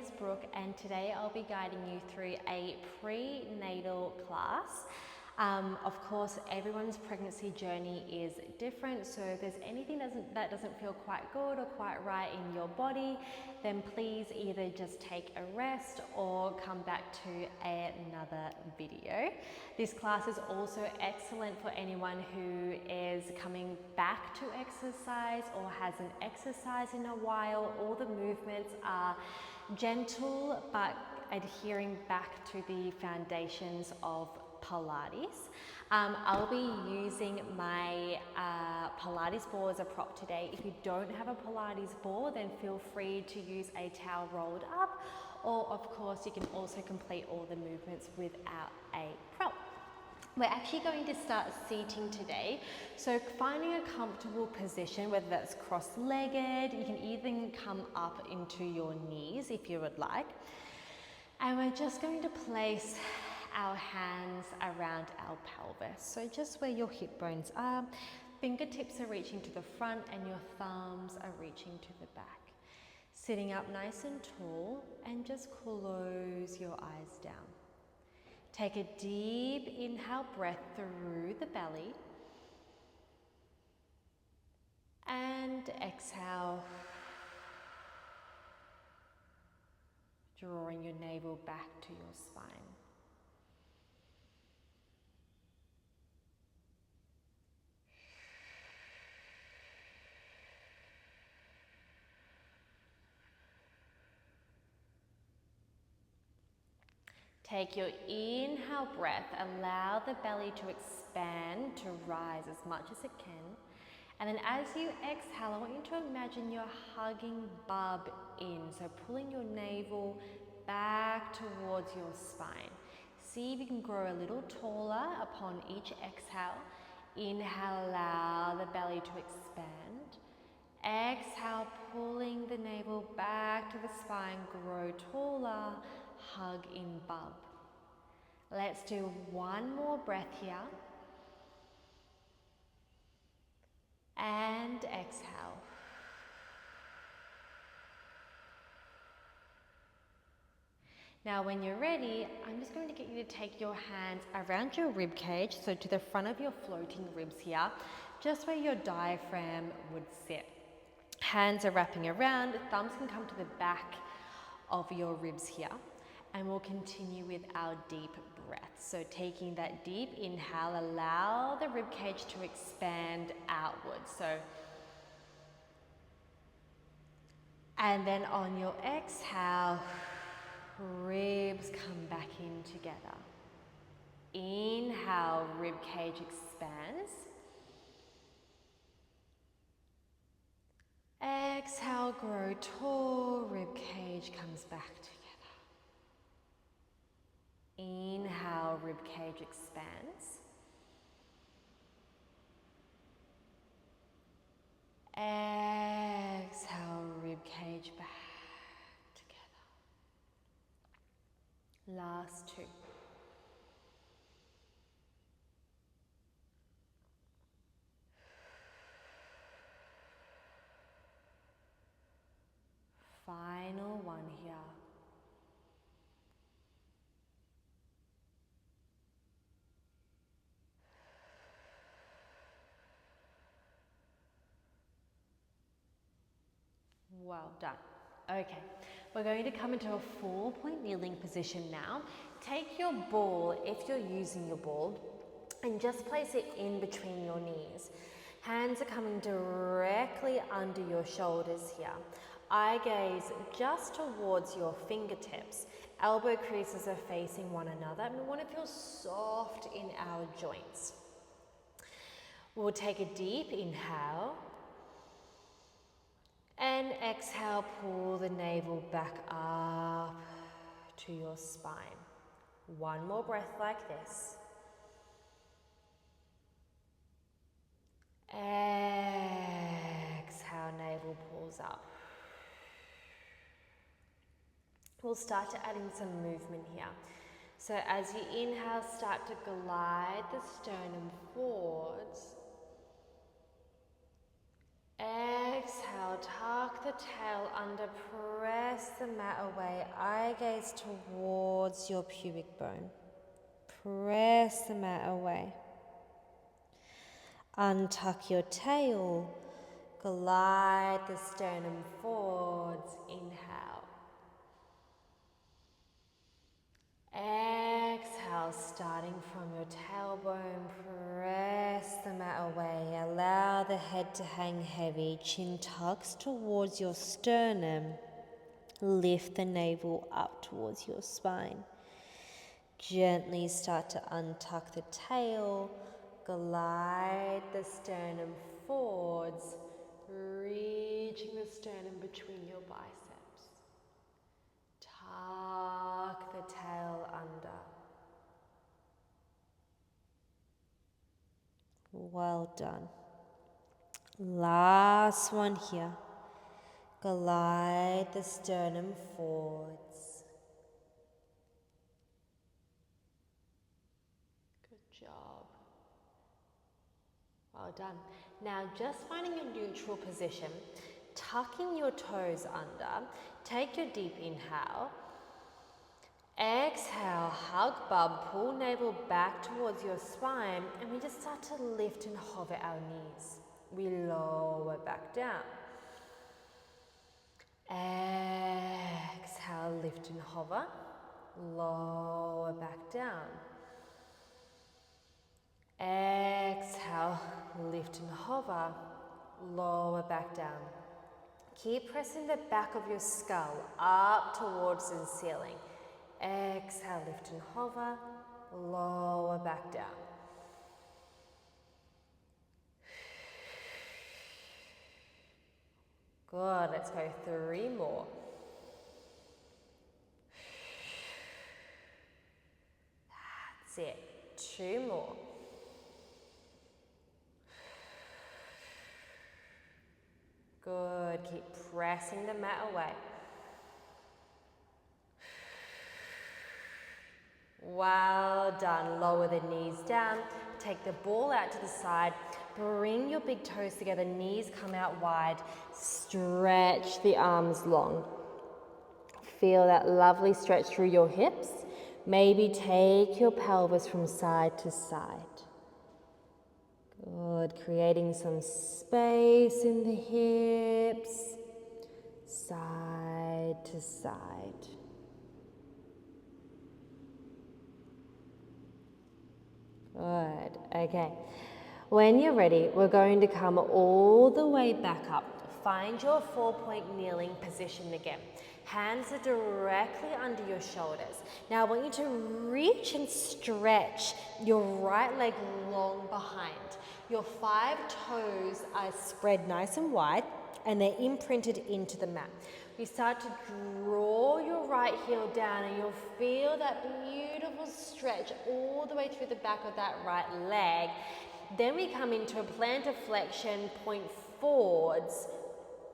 is Brooke, and today I'll be guiding you through a prenatal class. Of course, everyone's pregnancy journey is different, so if there's anything that doesn't feel quite good or quite right in your body, then please either just take a rest or come back to another video. This class is also excellent for anyone who is coming back to exercise or hasn't exercised in a while. All the movements are gentle but adhering back to the foundations of Pilates. I'll be using my Pilates ball as a prop today. If you don't have a Pilates ball, then feel free to use a towel rolled up, or of course you can also complete all the movements without a prop. We're actually going to start seating today, so finding a comfortable position, whether that's cross-legged, you can even come up into your knees if you would like. And we're just going to place our hands around our pelvis, so just where your hip bones are. Fingertips are reaching to the front and your thumbs are reaching to the back. Sitting up nice and tall, and just close your eyes down. Take a deep inhale breath through the belly, and exhale, drawing your navel back to your spine. Take your inhale breath, allow the belly to expand, to rise as much as it can. And then as you exhale, I want you to imagine you're hugging bub in, so pulling your navel back towards your spine. See if you can grow a little taller upon each exhale. Inhale, allow the belly to expand. Exhale, pulling the navel back to the spine, grow taller, hug in bub. Let's do one more breath here. And exhale. Now when you're ready, I'm just going to get you to take your hands around your rib cage, so to the front of your floating ribs here, just where your diaphragm would sit. Hands are wrapping around, thumbs can come to the back of your ribs here. And we'll continue with our deep breath. So taking that deep inhale, allow the rib cage to expand outwards. And then on your exhale, ribs come back in together. Inhale, rib cage expands. Exhale, grow tall, rib cage comes back together. Inhale, rib cage expands. Exhale, rib cage back together. Last two. Final one here. Well done. Okay, we're going to come into a 4-point kneeling position now. Take your ball, if you're using your ball, and just place it in between your knees. Hands are coming directly under your shoulders here. Eye gaze just towards your fingertips. Elbow creases are facing one another, and we want to feel soft in our joints. We'll take a deep inhale. And exhale, pull the navel back up to your spine. One more breath like this. Exhale, navel pulls up. We'll start to add in some movement here. So as you inhale, start to glide the sternum forwards. Exhale, exhale, tuck the tail under, press the mat away, eye gaze towards your pubic bone. Press the mat away. Untuck your tail, glide the sternum forwards, inhale. Exhale, starting from your tailbone, press the mat away, allow the head to hang heavy, chin tucks towards your sternum, lift the navel up towards your spine. Gently start to untuck the tail, glide the sternum forwards, reaching the sternum between your biceps. Tuck the tail under. Well done. Last one here. Glide the sternum forwards. Good job. Well done. Now just finding a neutral position, tucking your toes under, take your deep inhale. Exhale, hug bum, pull navel back towards your spine, and we just start to lift and hover our knees. We lower back down. Exhale, lift and hover, lower back down. Exhale, lift and hover, lower back down. Keep pressing the back of your skull up towards the ceiling. Exhale, lift and hover, lower back down. Good, let's go 3 more. That's it, 2 more. Good, keep pressing the mat away. Well done, lower the knees down, take the ball out to the side, bring your big toes together, knees come out wide, stretch the arms long. Feel that lovely stretch through your hips. Maybe take your pelvis from side to side. Good, creating some space in the hips, side to side. Good, okay. When you're ready, we're going to come all the way back up. Find your 4-point kneeling position again. Hands are directly under your shoulders. Now I want you to reach and stretch your right leg long behind. Your 5 toes are spread nice and wide and they're imprinted into the mat. You start to draw your right heel down and you'll feel that beautiful stretch all the way through the back of that right leg. Then we come into a plantar flexion, point forwards.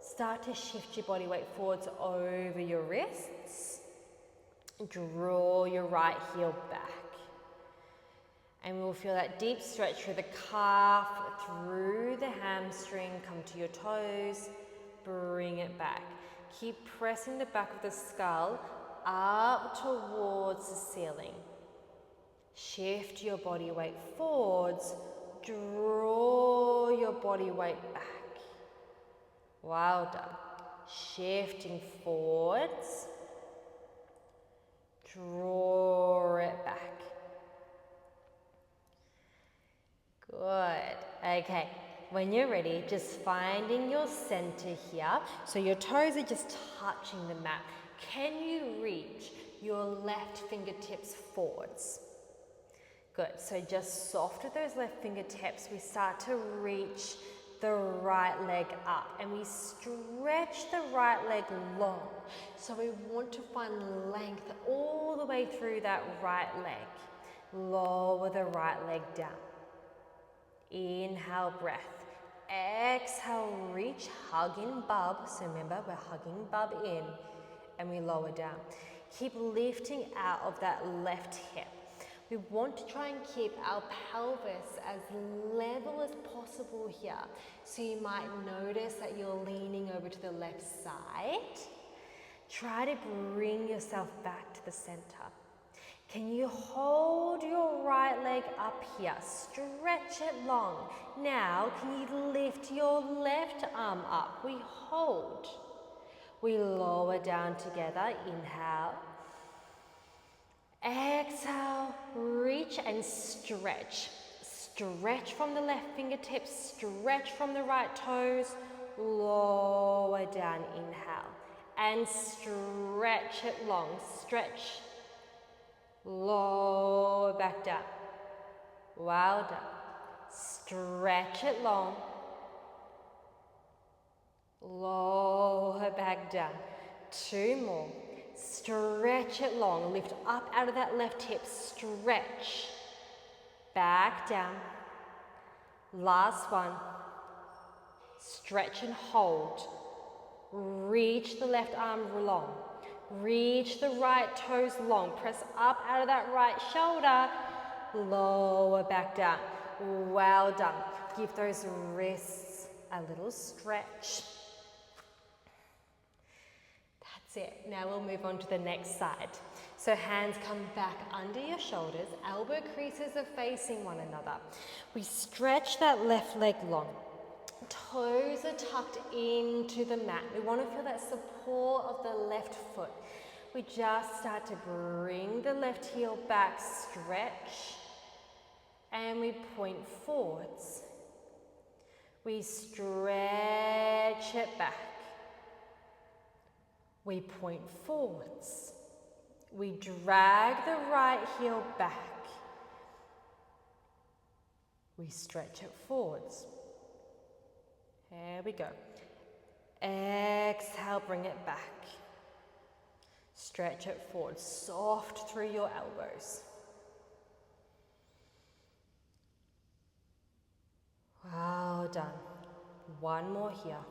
Start to shift your body weight forwards over your wrists. Draw your right heel back. And we'll feel that deep stretch through the calf, through the hamstring, come to your toes, bring it back. Keep pressing the back of the skull up towards the ceiling. Shift your body weight forwards, draw your body weight back. Well done. Shifting forwards, draw it back. Good. Okay. When you're ready, just finding your center here. So your toes are just touching the mat. Can you reach your left fingertips forwards? Good. So just soft with those left fingertips, we start to reach the right leg up and we stretch the right leg long. So we want to find length all the way through that right leg. Lower the right leg down. Inhale, breath. Exhale, reach, hug in bub. So remember, we're hugging bub in and we lower down. Keep lifting out of that left hip. We want to try and keep our pelvis as level as possible here. So you might notice that you're leaning over to the left side. Try to bring yourself back to the center. Can you hold your right leg up here? Stretch it long. Now, can you lift your left arm up? We hold. We lower down together. Inhale. Exhale, reach and stretch. Stretch from the left fingertips, stretch from the right toes, lower down, inhale. And stretch it long, stretch. Lower back down. Well done. Stretch it long. Lower back down. 2 more. Stretch it long, lift up out of that left hip, stretch, back down, last one, stretch and hold, reach the left arm long, reach the right toes long, press up out of that right shoulder, lower back down, well done, give those wrists a little stretch. That's it. Now we'll move on to the next side. So hands come back under your shoulders, elbow creases are facing one another. We stretch that left leg long. Toes are tucked into the mat. We want to feel that support of the left foot. We just start to bring the left heel back, stretch, and we point forwards. We stretch it back. We point forwards. We drag the right heel back. We stretch it forwards. There we go. Exhale, bring it back. Stretch it forward, soft through your elbows. Well done. One more here.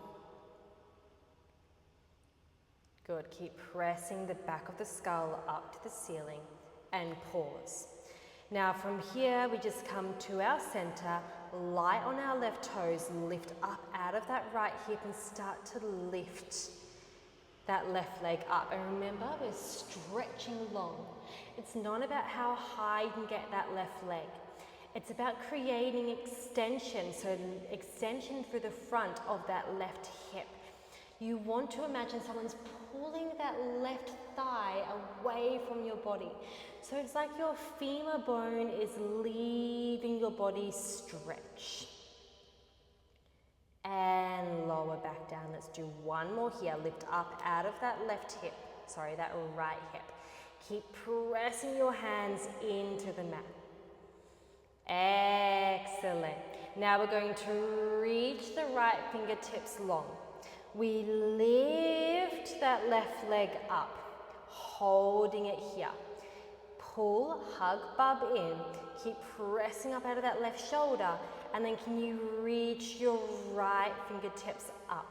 Good, keep pressing the back of the skull up to the ceiling and pause. Now from here, we just come to our center, light on our left toes, lift up out of that right hip and start to lift that left leg up. And remember, we're stretching long. It's not about how high you can get that left leg. It's about creating extension, so extension through the front of that left hip. You want to imagine someone's pulling that left thigh away from your body. So it's like your femur bone is leaving your body, stretch. And lower back down. Let's do one more here. Lift up out of that left hip, that right hip. Keep pressing your hands into the mat. Excellent. Now we're going to reach the right fingertips long. We lift that left leg up, holding it here. Pull, hug, bub in. Keep pressing up out of that left shoulder. And then can you reach your right fingertips up?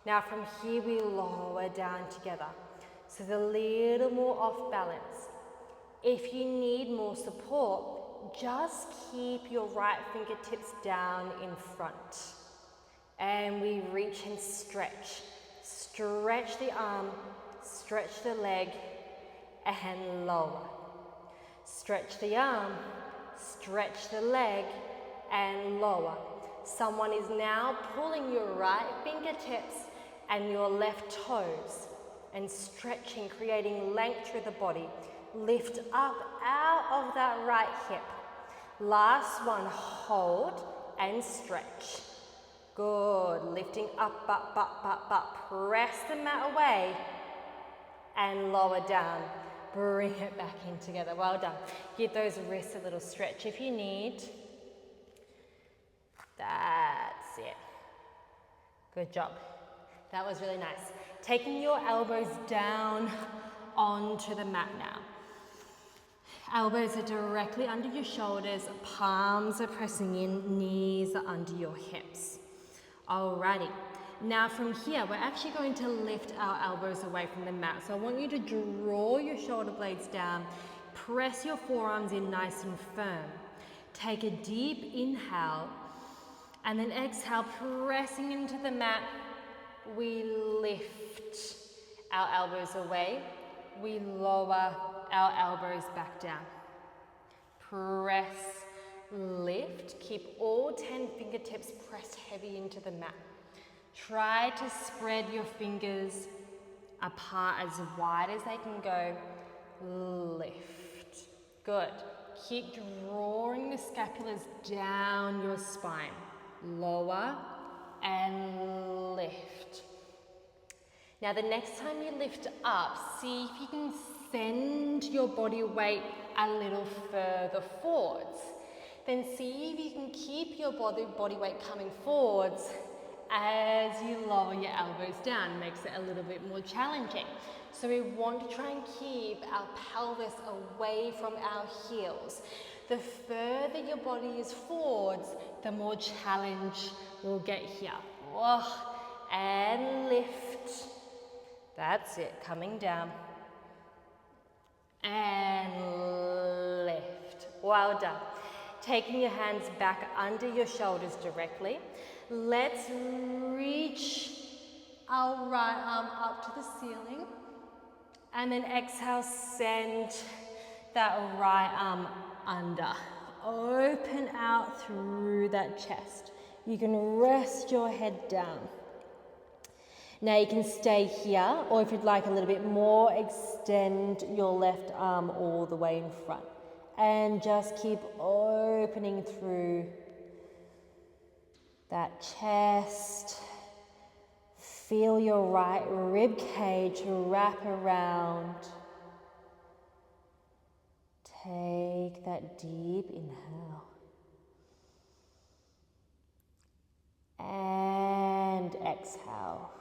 Now from here we lower down together. So it's a little more off balance. If you need more support, just keep your right fingertips down in front. And we reach and stretch. Stretch the arm, stretch the leg, and lower. Stretch the arm, stretch the leg, and lower. Someone is now pulling your right fingertips and your left toes and stretching, creating length through the body. Lift up out of that right hip. Last one, hold and stretch. Good, lifting up, up, up, up, up. Press the mat away and lower down. Bring it back in together, well done. Give those wrists a little stretch if you need. That's it. Good job. That was really nice. Taking your elbows down onto the mat now. Elbows are directly under your shoulders, palms are pressing in, knees are under your hips. Alrighty, now from here, we're actually going to lift our elbows away from the mat. So I want you to draw your shoulder blades down, Press your forearms in nice and firm. Take a deep inhale and then exhale, pressing into the mat. We lift our elbows away. We lower our elbows back down. Press, lift. Keep all 10 fingertips pressed heavy into the mat. Try to spread your fingers apart as wide as they can go. Lift. Good. Keep drawing the scapulars down your spine. Lower and lift. Now the next time you lift up, see if you can send your body weight a little further forwards. Then see if you can keep your body weight coming forwards as you lower your elbows down. Makes it a little bit more challenging. So we want to try and keep our pelvis away from our heels. The further your body is forwards, the more challenge we'll get here. And lift. That's it, coming down. And lift. Well done. Taking your hands back under your shoulders directly. Let's reach our right arm up to the ceiling. And then exhale, send that right arm under. Open out through that chest. You can rest your head down. Now you can stay here, or if you'd like a little bit more, extend your left arm all the way in front. And just keep opening through that chest. Feel your right rib cage wrap around. Take that deep inhale. And exhale.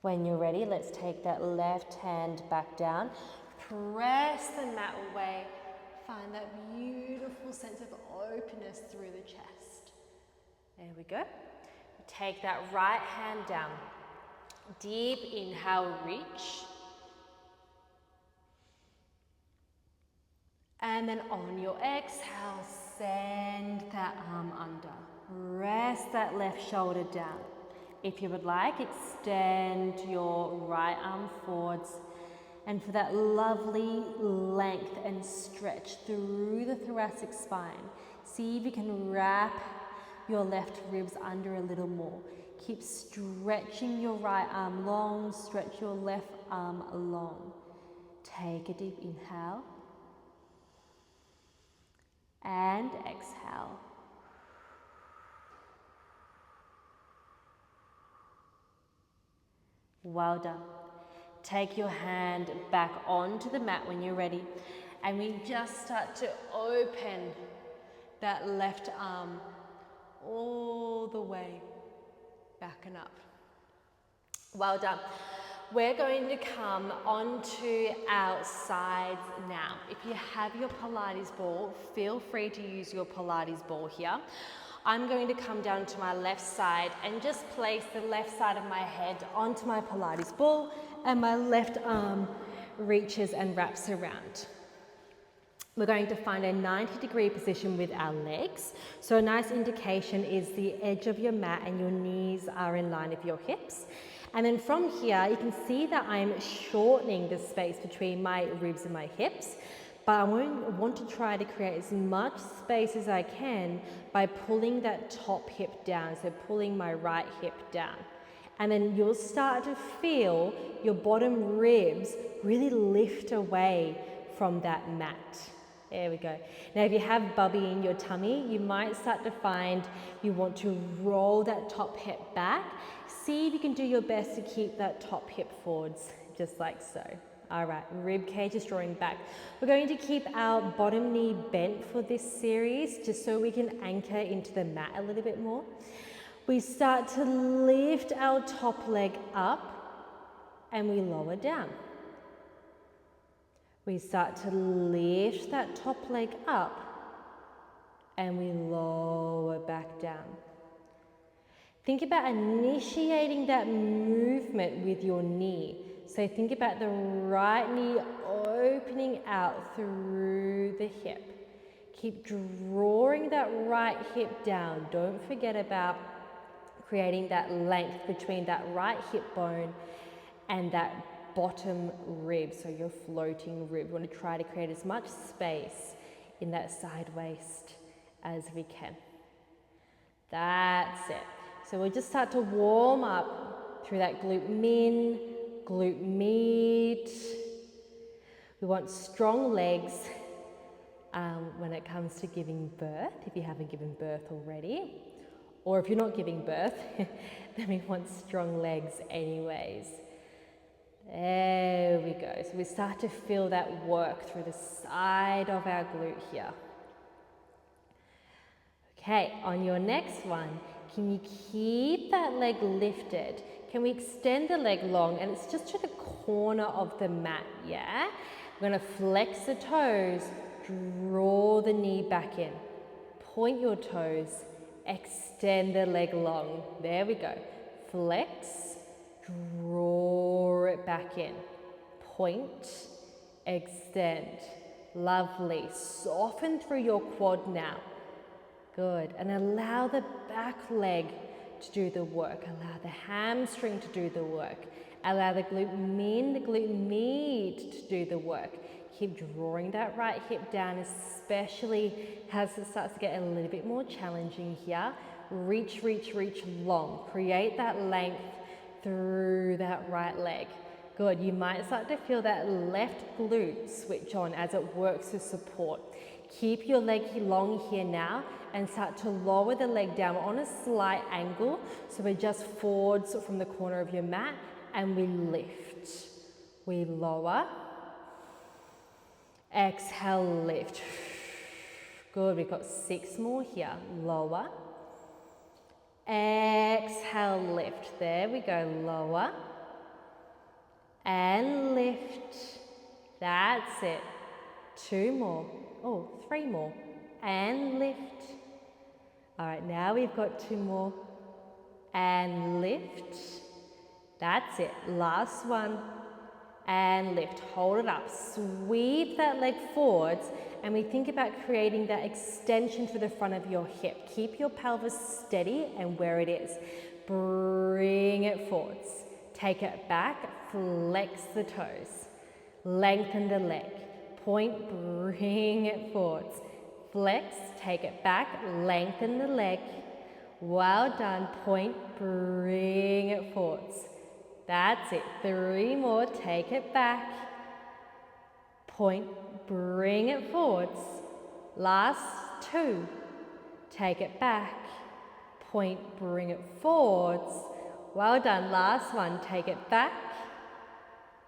When you're ready, let's take that left hand back down. Press the mat away. Find that beautiful sense of openness through the chest. There we go. Take that right hand down. Deep inhale, reach. And then on your exhale, send that arm under. Rest that left shoulder down. If you would like, extend your right arm forwards. And for that lovely length and stretch through the thoracic spine, see if you can wrap your left ribs under a little more. Keep stretching your right arm long, stretch your left arm long. Take a deep inhale. And exhale. Well done. Take your hand back onto the mat when you're ready, and we just start to open that left arm all the way back and up. Well done. We're going to come onto our sides now. If you have your Pilates ball, feel free to use your Pilates ball here. I'm going to come down to my left side and just place the left side of my head onto my Pilates ball, and my left arm reaches and wraps around. We're going to find a 90-degree position with our legs. So a nice indication is the edge of your mat and your knees are in line with your hips. And then from here, you can see that I'm shortening the space between my ribs and my hips, but I want to try to create as much space as I can by pulling that top hip down, so pulling my right hip down. And then you'll start to feel your bottom ribs really lift away from that mat. There we go. Now if you have bubby in your tummy, you might start to find you want to roll that top hip back. See if you can do your best to keep that top hip forwards, just like so. All right, rib cage is drawing back. We're going to keep our bottom knee bent for this series, just so we can anchor into the mat a little bit more. We start to lift our top leg up and we lower down. We start to lift that top leg up and we lower back down. Think about initiating that movement with your knee. So think about the right knee opening out through the hip. Keep drawing that right hip down. Don't forget about creating that length between that right hip bone and that bottom rib, so your floating rib. We want to try to create as much space in that side waist as we can. That's it. So we'll just start to warm up through that glute min, glute med. We want strong legs when it comes to giving birth, if you haven't given birth already. Or if you're not giving birth, then we want strong legs anyways. There we go. So we start to feel that work through the side of our glute here. Okay, on your next one, can you keep that leg lifted? Can we extend the leg long? And it's just to the corner of the mat, yeah? We're gonna flex the toes, draw the knee back in. Point your toes, extend the leg long. There we go. Flex, draw it back in. Point, extend. Lovely. Soften through your quad now. Good. And allow the back leg to do the work. Allow the hamstring to do the work. Allow the glute min, the glute med to do the work. Keep drawing that right hip down, especially as it starts to get a little bit more challenging here. Reach, reach, reach long. Create that length through that right leg. Good. You might start to feel that left glute switch on as it works to support. Keep your leg long here now and start to lower the leg down. We're on a slight angle, so we're just forwards from the corner of your mat and we lift. We lower. Exhale, lift. Good, we've got 6 more here. Lower. Exhale, lift. There we go, lower. And lift. That's it. 2 more. Oh, 3 more. And lift. All right, now we've got 2 more. And lift. That's it. Last one. And lift. Hold it up. Sweep that leg forwards. And we think about creating that extension through the front of your hip. Keep your pelvis steady and where it is. Bring it forwards. Take it back. Flex the toes. Lengthen the leg. Point. Bring it forwards. Flex. Take it back. Lengthen the leg. Well done. Point. Bring it forwards. That's it. 3 more. Take it back. Point. Bring it forwards. Last 2. Take it back. Point. Bring it forwards. Well done. Last one. Take it back.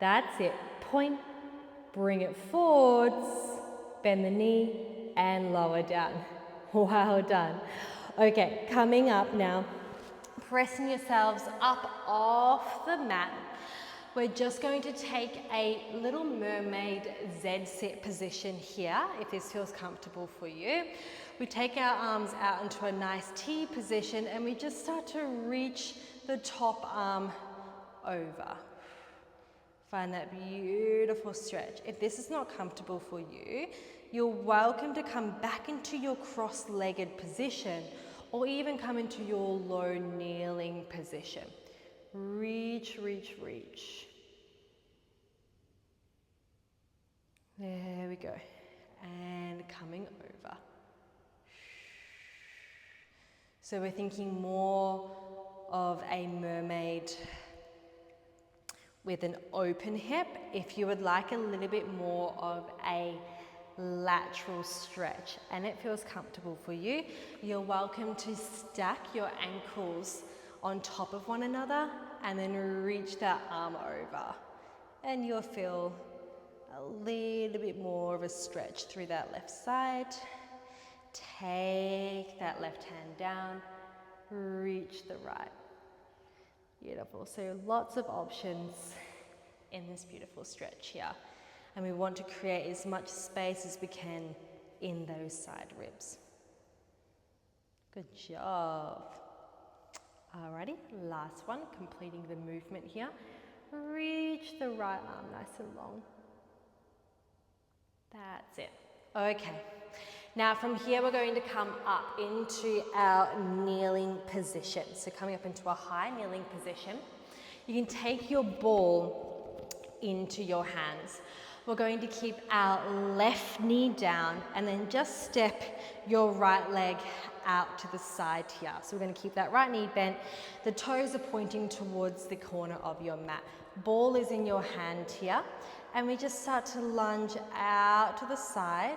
That's it. Point. Bring it forwards. Bend the knee and lower down. Well done. Okay, coming up now. Pressing yourselves up off the mat. We're just going to take a little mermaid Z-sit position here, if this feels comfortable for you. We take our arms out into a nice T position and we just start to reach the top arm over. Find that beautiful stretch. If this is not comfortable for you, you're welcome to come back into your cross-legged position or even come into your low kneeling position. Reach, reach, reach. There we go. And coming over. So we're thinking more of a mermaid with an open hip. If you would like a little bit more of a lateral stretch and it feels comfortable for you, you're welcome to stack your ankles on top of one another and then reach that arm over. And you'll feel a little bit more of a stretch through that left side. Take that left hand down, reach the right. Beautiful. So lots of options in this beautiful stretch here. And we want to create as much space as we can in those side ribs. Good job. Alrighty, last one, completing the movement here. Reach the right arm nice and long. That's it. Okay. Now from here we're going to come up into our kneeling position. So coming up into a high kneeling position. You can take your ball into your hands. We're going to keep our left knee down and then just step your right leg out to the side here. So we're going to keep that right knee bent. The toes are pointing towards the corner of your mat. Ball is in your hand here. And we just start to lunge out to the side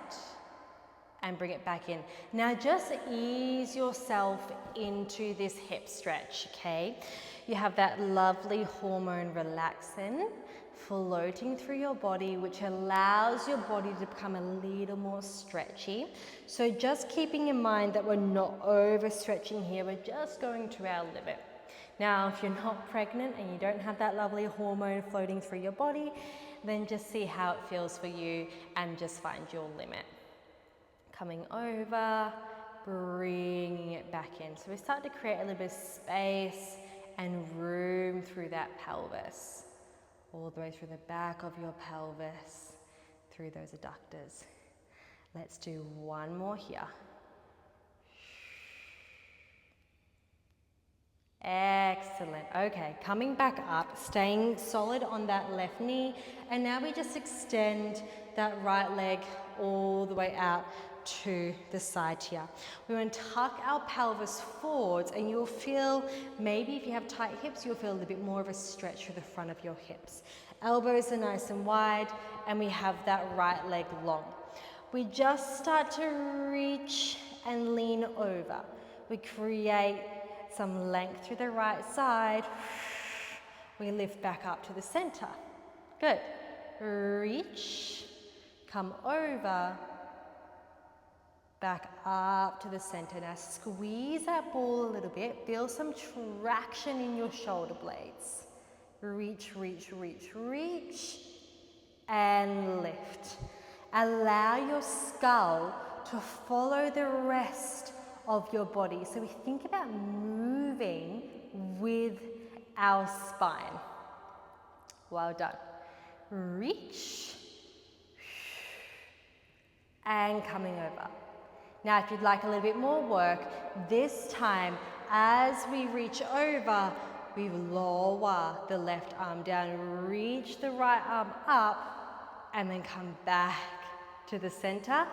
and bring it back in. Now just ease yourself into this hip stretch, okay? You have that lovely hormone relaxin floating through your body, which allows your body to become a little more stretchy. So just keeping in mind that we're not overstretching here, we're just going to our limit. Now, if you're not pregnant and you don't have that lovely hormone floating through your body, then just see how it feels for you and just find your limit. Coming over, bringing it back in. So we start to create a little bit of space and room through that pelvis, all the way through the back of your pelvis, through those adductors. Let's do one more here. Excellent. Okay, coming back up, staying solid on that left knee, and now we just extend that right leg all the way out to the side here. We want to tuck our pelvis forwards, and you'll feel, maybe if you have tight hips, you'll feel a little bit more of a stretch through the front of your hips. Elbows are nice and wide, and we have that right leg long. We just start to reach and lean over. We create some length through the right side. We lift back up to the center. Good. Reach, come over, back up to the center. Now squeeze that ball a little bit. Feel some traction in your shoulder blades. Reach, reach, reach, reach, and lift. Allow your skull to follow the rest of your body. So we think about moving with our spine. Well done. Reach and coming over. Now if you'd like a little bit more work, this time as we reach over, we lower the left arm down, reach the right arm up, and then come back to the center,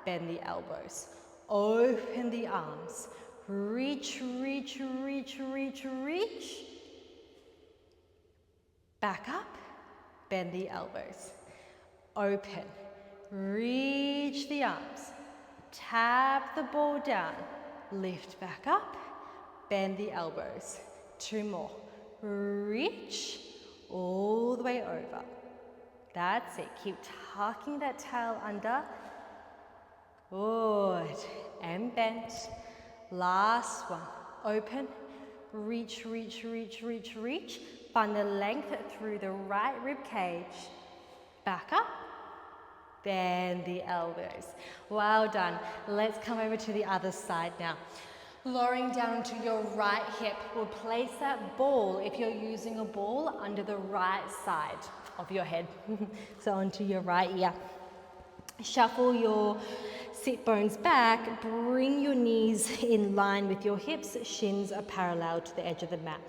bend the elbows. Open the arms. Reach, reach, reach, reach, reach. Back up. Bend the elbows. Open. Reach the arms. Tap the ball down. Lift back up. Bend the elbows. Two more. Reach all the way over. That's it. Keep tucking that tail under. Good. And bent. Last one. Open. Reach, reach, reach, reach, reach. Find the length through the right rib cage. Back up. Bend the elbows. Well done. Let's come over to the other side now. Lowering down to your right hip. We'll place that ball, if you're using a ball, under the right side of your head. So onto your right ear. Shuffle your sit bones back, bring your knees in line with your hips, shins are parallel to the edge of the mat.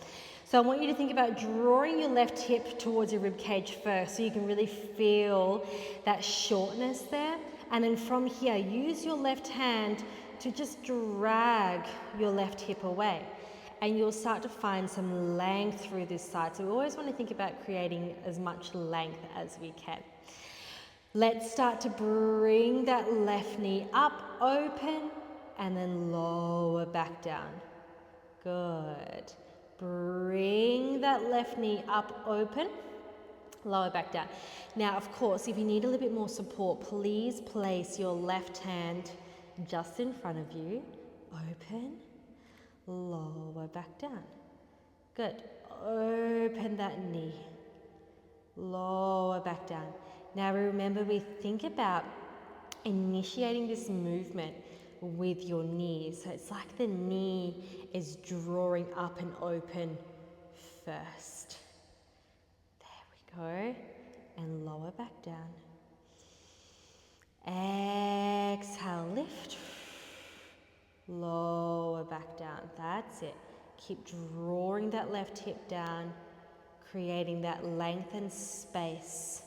So I want you to think about drawing your left hip towards your rib cage first so you can really feel that shortness there. And then from here, use your left hand to just drag your left hip away. And you'll start to find some length through this side. So we always want to think about creating as much length as we can. Let's start to bring that left knee up, open, and then lower back down. Good. Bring that left knee up, open, lower back down. Now, of course, if you need a little bit more support, please place your left hand just in front of you. Open, lower back down. Good. Open that knee. Lower back down. Now remember, we think about initiating this movement with your knees. So it's like the knee is drawing up and open first. Keep drawing that left hip down, creating that lengthened space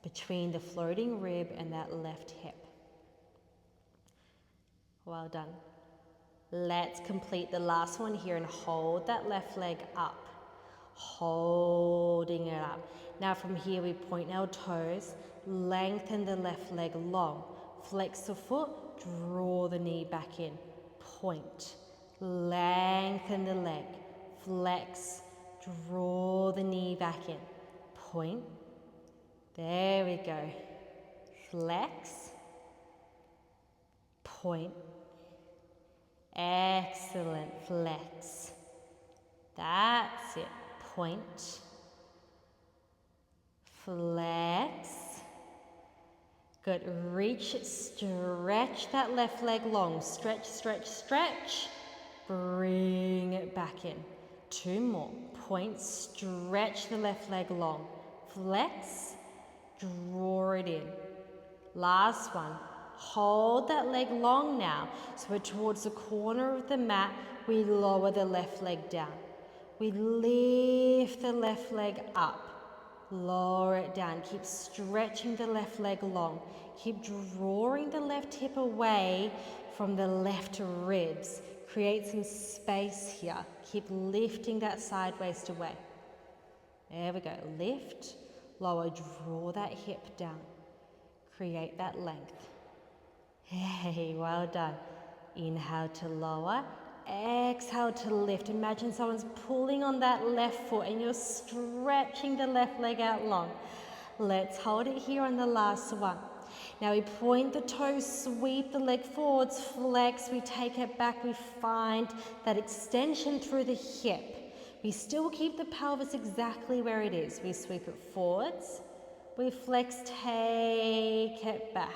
between the floating rib and that left hip. Well done. Let's complete the last one here and hold that left leg up. Holding it up. Now from here we point our toes, lengthen the left leg long. Flex the foot, draw the knee back in. Point. Lengthen the leg. Flex, draw the knee back in. Point. There we go. Flex. Point. Excellent. Flex. That's it. Point. Flex. Good. Reach, stretch that left leg long. Stretch, stretch, stretch. Bring it back in. 2 more. Point. Stretch the left leg long. Flex. Draw it in. Last one. Hold that leg long now. So we're towards the corner of the mat. We lower the left leg down. We lift the left leg up. Lower it down. Keep stretching the left leg long. Keep drawing the left hip away from the left ribs. Create some space here. Keep lifting that side waist away. There we go. Lift, lower, draw that hip down. Create that length. Hey, well done. Inhale to lower. Exhale to lift. Imagine someone's pulling on that left foot and you're stretching the left leg out long. Let's hold it here on the last one. Now we point the toes, sweep the leg forwards, flex, we take it back, we find that extension through the hip. We still keep the pelvis exactly where it is. We sweep it forwards, we flex, take it back.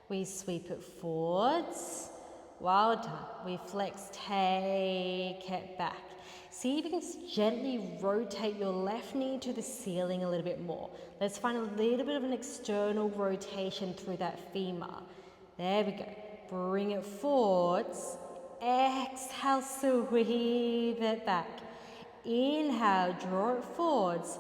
We sweep it forwards. Well done. We flex, take it back. See if you can gently rotate your left knee to the ceiling a little bit more. Let's find a little bit of an external rotation through that femur. There we go. Bring it forwards. Exhale, sweep it back. Inhale, draw it forwards.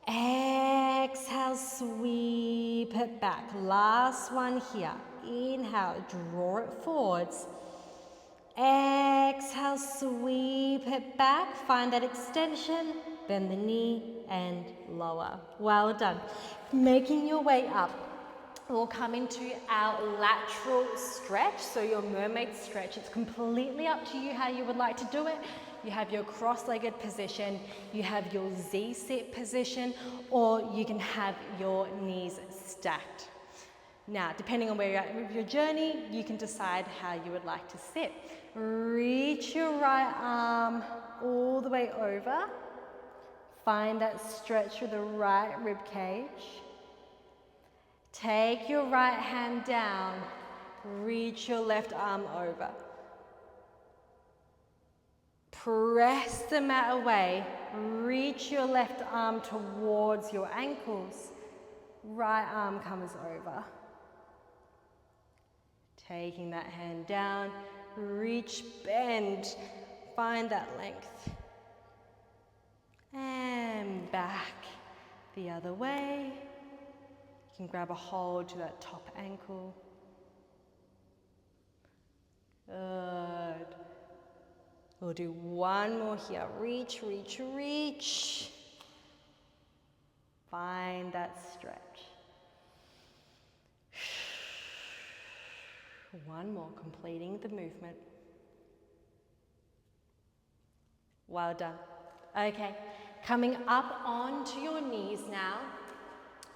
Exhale, sweep it back. Last one here. Inhale, draw it forwards. Exhale, sweep it back. Find that extension. Bend the knee and lower. Well done. Making your way up. We'll come into our lateral stretch. So your mermaid stretch. It's completely up to you how you would like to do it. You have your cross-legged position, you have your Z-sit position, or you can have your knees stacked. Now, depending on where you're at with your journey, you can decide how you would like to sit. Reach your right arm all the way over. Find that stretch through the right rib cage. Take your right hand down. Reach your left arm over. Press the mat away. Reach your left arm towards your ankles. Right arm comes over. Taking that hand down. Reach, bend. Find that length. And back the other way. You can grab a hold to that top ankle. Good. We'll do one more here. Reach, reach, reach. Find that stretch. One more, completing the movement. Well done. Okay, coming up onto your knees now.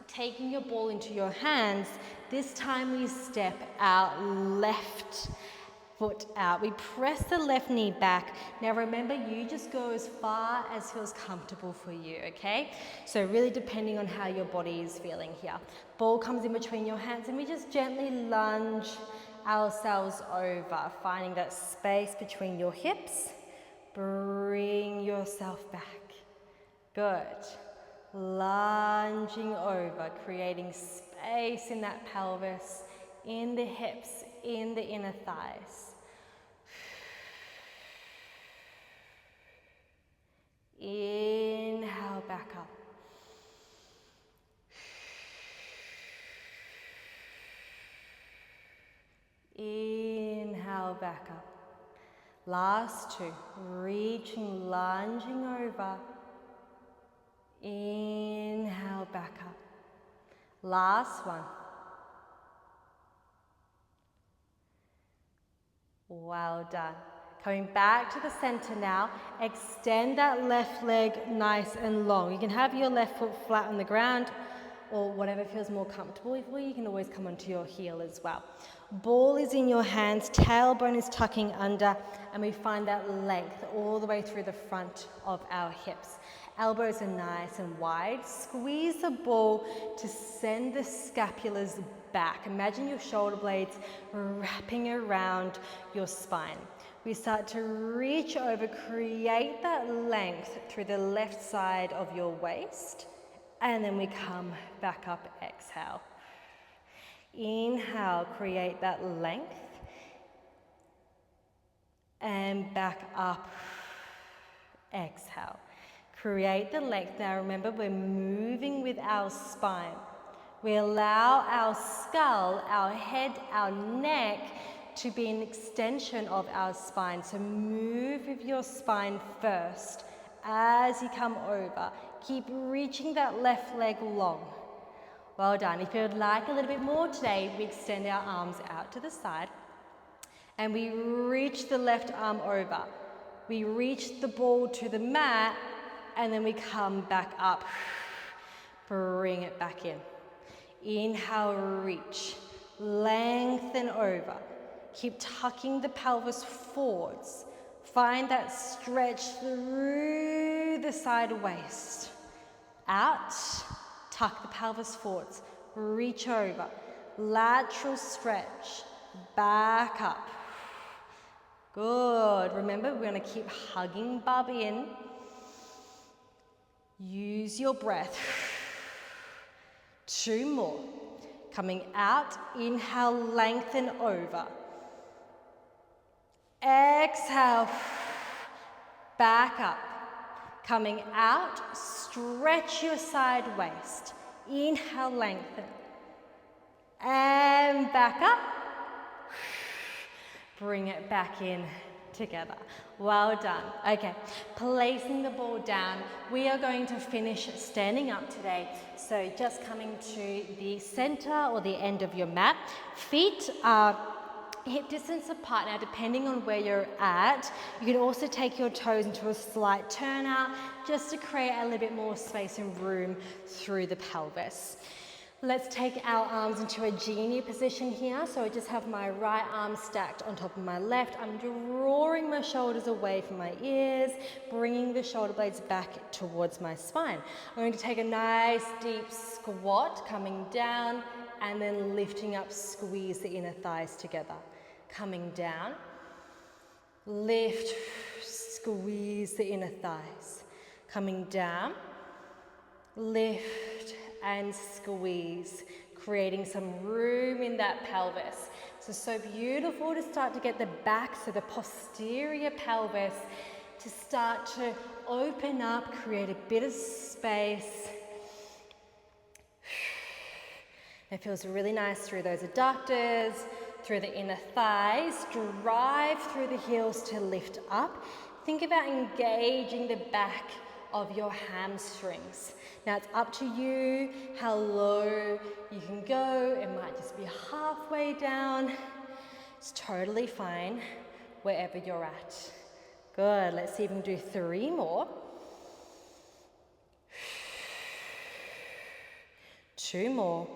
Taking your ball into your hands. This time we step out left foot out. We press the left knee back. Now remember, you just go as far as feels comfortable for you, okay? So really depending on how your body is feeling here. Ball comes in between your hands and we just gently lunge ourselves over, finding that space between your hips. Bring yourself back. Good. Lunging over, creating space in that pelvis, in the hips, in the inner thighs. Inhale, back up. Inhale, back up. Last two. Reaching, lunging over. Inhale, back up. Last one. Well done. Coming back to the center now. Extend that left leg nice and long. You can have your left foot flat on the ground or whatever feels more comfortable for you. You can always come onto your heel as well. Ball is in your hands, tailbone is tucking under, and we find that length all the way through the front of our hips. Elbows are nice and wide. Squeeze the ball to send the scapulars back. Imagine your shoulder blades wrapping around your spine. We start to reach over, create that length through the left side of your waist, and then we come back up, exhale. Inhale, create that length, and back up, exhale. Create the length. Now remember, we're moving with our spine. We allow our skull, our head, our neck to be an extension of our spine. So move with your spine first as you come over. Keep reaching that left leg long. Well done. If you'd like a little bit more today, we extend our arms out to the side and we reach the left arm over. We reach the ball to the mat and then we come back up. Bring it back in. Inhale, reach. Lengthen over. Keep tucking the pelvis forwards. Find that stretch through the side waist. Out. Tuck the pelvis forwards, reach over, lateral stretch, back up. Good. Remember, we're going to keep hugging bum in. Use your breath. 2 more. Coming out, inhale, lengthen over. Exhale, back up. Coming out, stretch your side waist. Inhale, lengthen. And back up. Bring it back in together. Well done. Okay, placing the ball down. We are going to finish standing up today. So just coming to the center or the end of your mat. Feet are hip distance apart. Now, depending on where you're at, you can also take your toes into a slight turn out just to create a little bit more space and room through the pelvis. Let's take our arms into a genie position here. So I just have my right arm stacked on top of my left. I'm drawing my shoulders away from my ears, bringing the shoulder blades back towards my spine. I'm going to take a nice deep squat, coming down, and then lifting up, squeeze the inner thighs together. Coming down, lift, squeeze the inner thighs. Coming down, lift and squeeze, creating some room in that pelvis. So beautiful to start to get the back, so the posterior pelvis, to start to open up, create a bit of space. It feels really nice through those adductors, through the inner thighs. Drive through the heels to lift up. Think about engaging the back of your hamstrings. Now it's up to you how low you can go. It might just be halfway down. It's totally fine wherever you're at. Good. Let's see if we can do 3 more. 2 more.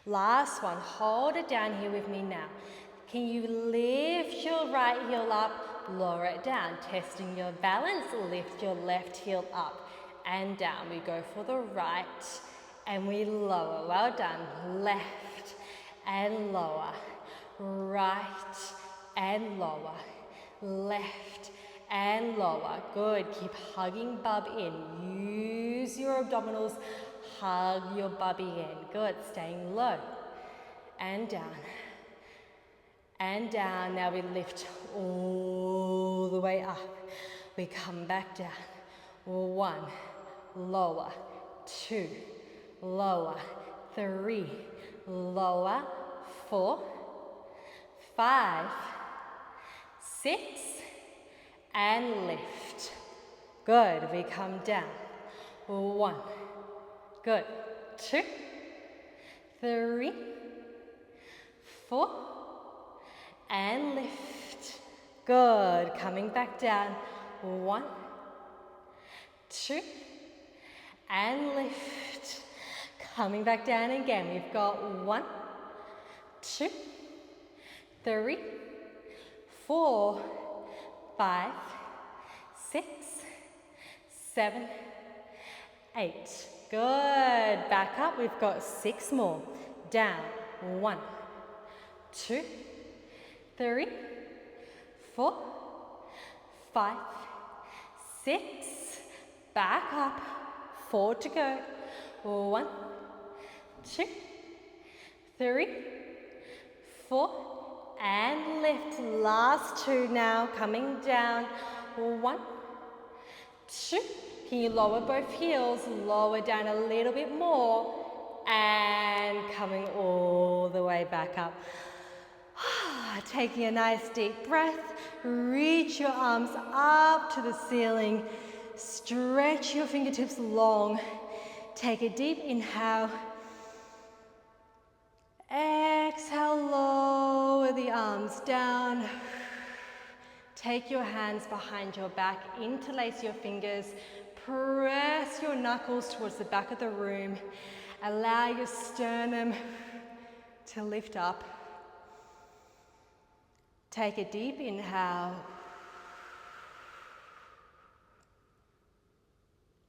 Last one. Hold it down here with me now. Can you lift your right heel up, lower it down, testing your balance, lift your left heel up and down. We go for the right and we lower. Well done. Left and lower. Right and lower. Left and lower. Good. Keep hugging bum in. Use your abdominals. Hug your bubby in. Good. Staying low. And down. And down. Now we lift all all the way up. We come back down. 1, lower, 2, lower, 3, lower, 4, 5, 6, and lift. Good, we come down. 1, good, 2, 3, 4, and lift. Good, coming back down. 1, 2, and lift. Coming back down again. We've got 1, 2, 3, 4, 5, 6, 7, 8. Good. Back up. We've got 6 more. Down. 1, 2, 3, 4, 5, 6. Back up. 4 to go. 1, 2, 3, 4, and lift. Last 2 now. Coming down. 1, 2. Can you lower both heels? Lower down a little bit more. And coming all the way back up. Taking a nice deep breath. Reach your arms up to the ceiling. Stretch your fingertips long. Take a deep inhale. Exhale, lower the arms down. Take your hands behind your back, interlace your fingers, press your knuckles towards the back of the room. Allow your sternum to lift up. Take a deep inhale.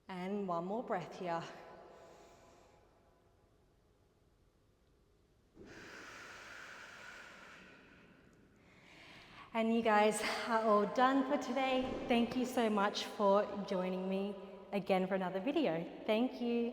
And one more breath here. And you guys are all done for today. Thank you so much for joining me again for another video. Thank you.